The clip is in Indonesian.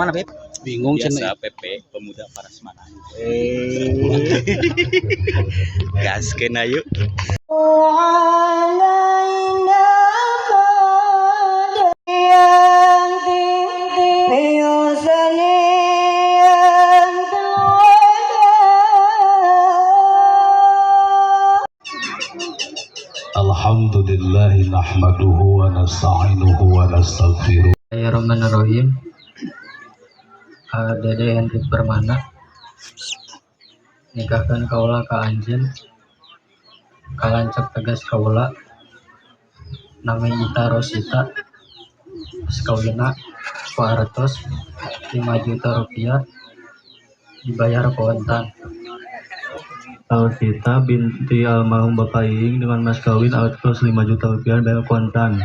kemana, Beb? Bingung biasa PP Pemuda Parasmana. Gaskeun ayo. Alhamdulillahi nahmaduhu wa nasta'inuhu wa nastaghfiruh. Bismillahirrahmanirrahim. Dede Hendrik Permana nikahkan kaula ka anjeun kalancak tegas kaula nami Ita Rosita sekawina paartos 5 juta rupiah dibayar kontan. Alvita binti almarhum Bapak Iing dengan mas kawin alat kos 5 juta rupiah bayar kontan.